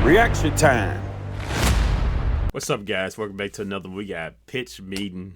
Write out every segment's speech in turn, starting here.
Reaction time. What's up, guys? Welcome back to another. We got pitch meeting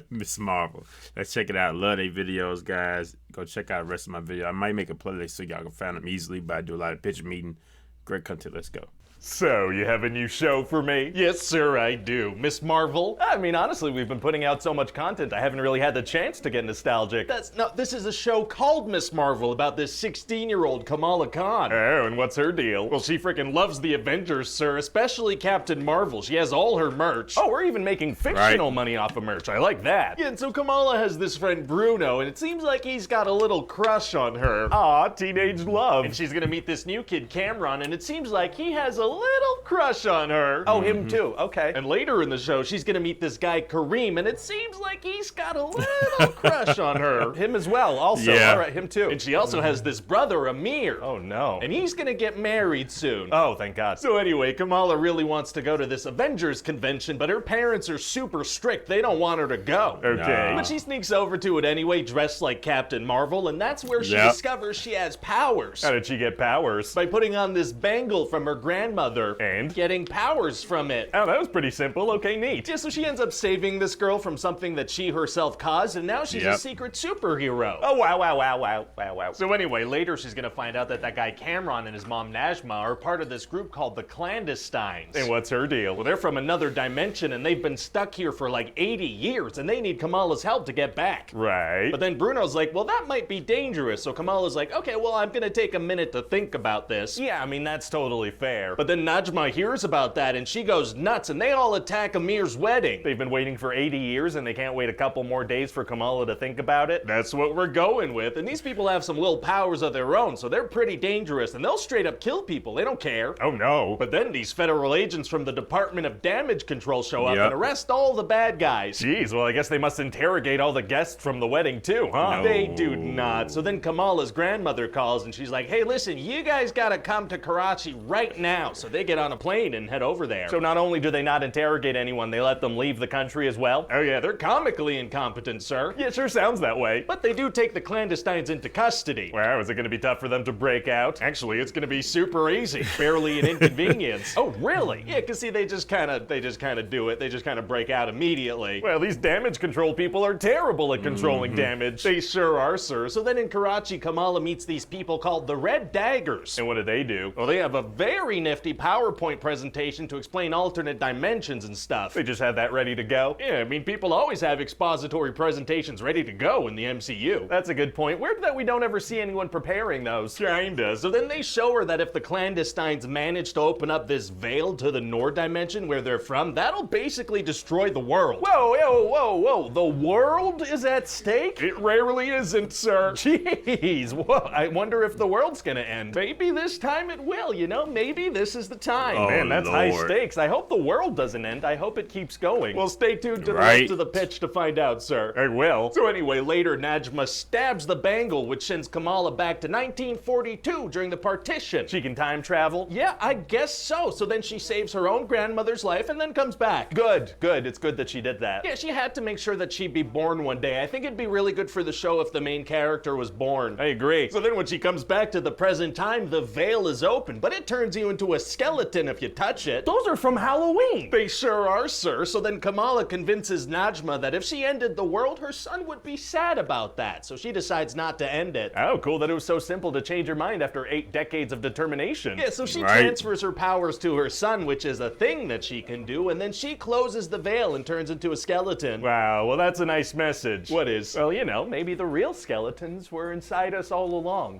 Miss Marvel. Let's check it out. Love their videos, guys. Go check out the rest of my video. I might make a playlist so y'all can find them easily, but I do a lot of pitch meeting. Great content. Let's go. So, you have a new show for me? Yes, sir, I do. Miss Marvel? I mean, honestly, we've been putting out so much content, I haven't really had the chance to get nostalgic. This is a show called Miss Marvel about this 16-year-old Kamala Khan. Oh, and what's her deal? Well, she freaking loves the Avengers, sir, especially Captain Marvel. She has all her merch. Oh, we're even making fictional money off of merch. I like that. Yeah, and so Kamala has this friend Bruno, and it seems like he's got a little crush on her. Aw, teenage love. And she's gonna meet this new kid, Cameron, and it seems like he has a little crush on her. Oh, him too, okay. And later in the show, she's gonna meet this guy, Kareem, and it seems like he's got a little crush on her. Him as well, also. Yeah. All right, him too. And she also has this brother, Amir. Oh, no. And he's gonna get married soon. Oh, thank God. So anyway, Kamala really wants to go to this Avengers convention, but her parents are super strict. They don't want her to go. Okay. But she sneaks over to it anyway, dressed like Captain Marvel, and that's where she discovers she has powers. How did she get powers? By putting on this bangle from her grandmother. And? Getting powers from it. Oh, that was pretty simple. Okay, neat. Yeah, so she ends up saving this girl from something that she herself caused, and now she's a secret superhero. Oh, wow. So anyway, later she's gonna find out that that guy Cameron and his mom Najma are part of this group called the Clandestines. And what's her deal? Well, they're from another dimension, and they've been stuck here for like 80 years, and they need Kamala's help to get back. Right. But then Bruno's like, well, that might be dangerous. So Kamala's like, okay, well, I'm gonna take a minute to think about this. Yeah, I mean, that's totally fair. But then Najma hears about that and she goes nuts and they all attack Amir's wedding. They've been waiting for 80 years and they can't wait a couple more days for Kamala to think about it. That's what we're going with. And these people have some little powers of their own, so they're pretty dangerous and they'll straight up kill people. They don't care. Oh no. But then these federal agents from the Department of Damage Control show up and arrest all the bad guys. Jeez, well, I guess they must interrogate all the guests from the wedding too, huh? No. They do not. So then Kamala's grandmother calls and she's like, hey, listen, you guys gotta come to Karachi right now. So they get on a plane and head over there. So not only do they not interrogate anyone, they let them leave the country as well? Oh yeah, they're comically incompetent, sir. Yeah, it sure sounds that way. But they do take the clandestines into custody. Wow, is it gonna be tough for them to break out? Actually, it's gonna be super easy. Barely an inconvenience. Oh, really? Yeah, cause see, they just kinda do it. They just kinda break out immediately. Well, these damage control people are terrible at controlling damage. They sure are, sir. So then in Karachi, Kamala meets these people called the Red Daggers. And what do? Well, they have a very nifty PowerPoint presentation to explain alternate dimensions and stuff. They just had that ready to go? Yeah, I mean, people always have expository presentations ready to go in the MCU. That's a good point. Weird that we don't ever see anyone preparing those. Kinda. So then they show her that if the Clandestines manage to open up this veil to the Nord dimension where they're from, that'll basically destroy the world. Whoa. The world is at stake? It rarely isn't, sir. Jeez, whoa. I wonder if the world's gonna end. Maybe this time it will, you know? Maybe this is the time. Oh, man, that's high stakes. I hope the world doesn't end. I hope it keeps going. Well, stay tuned to the rest of the pitch to find out, sir. I will. So anyway, later, Najma stabs the bangle, which sends Kamala back to 1942 during the partition. She can time travel? Yeah, I guess so. So then she saves her own grandmother's life and then comes back. Good. It's good that she did that. Yeah, she had to make sure that she'd be born one day. I think it'd be really good for the show if the main character was born. I agree. So then when she comes back to the present time, the veil is open, but it turns you into a skeleton if you touch it. Those are from Halloween. They sure are, sir. So then Kamala convinces Najma that if she ended the world, her son would be sad about that. So she decides not to end it. Oh, cool that it was so simple to change her mind after 8 decades of determination. Yeah, so she transfers her powers to her son, which is a thing that she can do, and then she closes the veil and turns into a skeleton. Wow, well that's a nice message. What is? Well, you know, maybe the real skeletons were inside us all along.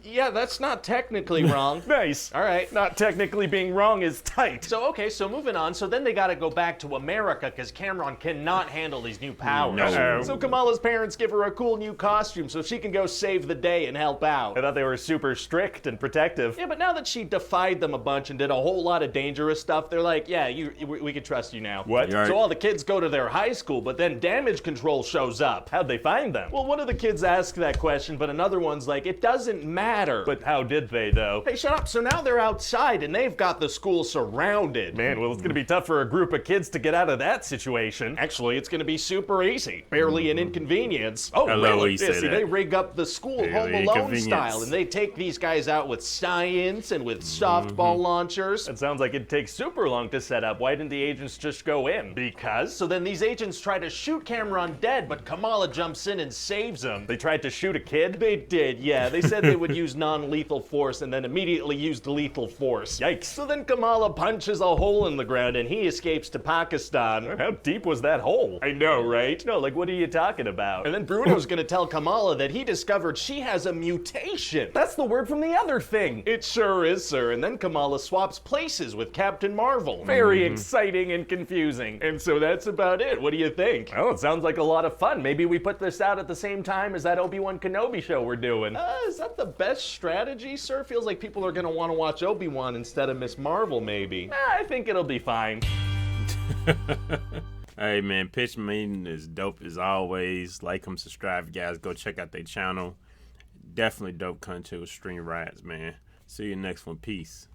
Yeah, that's not technically wrong. Nice. All right. Not technically being wrong is tight. So, okay, so moving on. So then they gotta go back to America because Cameron cannot handle these new powers. No. So Kamala's parents give her a cool new costume so she can go save the day and help out. I thought they were super strict and protective. Yeah, but now that she defied them a bunch and did a whole lot of dangerous stuff, they're like, yeah, we can trust you now. What? Right. So all the kids go to their high school, but then damage control shows up. How'd they find them? Well, one of the kids asks that question, but another one's like, it doesn't matter. matter. But how did they, though? Hey, shut up. So now they're outside and they've got the school surrounded. Man, well, it's gonna be tough for a group of kids to get out of that situation. Actually, it's gonna be super easy. Barely an inconvenience. Oh, really? Yeah, see, they rig up the school Home Alone style, and they take these guys out with science and with softball launchers. That sounds like it'd take super long to set up. Why didn't the agents just go in? Because? So then these agents try to shoot Cameron dead, but Kamala jumps in and saves him. They tried to shoot a kid? They did, yeah. They said they would use non-lethal force and then immediately used lethal force. Yikes. So then Kamala punches a hole in the ground and he escapes to Pakistan. How deep was that hole? I know, right? No, like, what are you talking about? And then Bruno's gonna tell Kamala that he discovered she has a mutation. That's the word from the other thing. It sure is, sir. And then Kamala swaps places with Captain Marvel. Very exciting and confusing. And so that's about it. What do you think? Oh, it sounds like a lot of fun. Maybe we put this out at the same time as that Obi-Wan Kenobi show we're doing. Is that the best strategy, sir? Feels like people are gonna want to watch Obi-Wan instead of Miss Marvel, maybe. I think it'll be fine. Hey man, Pitch Meeting is dope as always. Like them, subscribe, guys. Go check out their channel. Definitely dope content with Stream Riots, man. See you next one. Peace.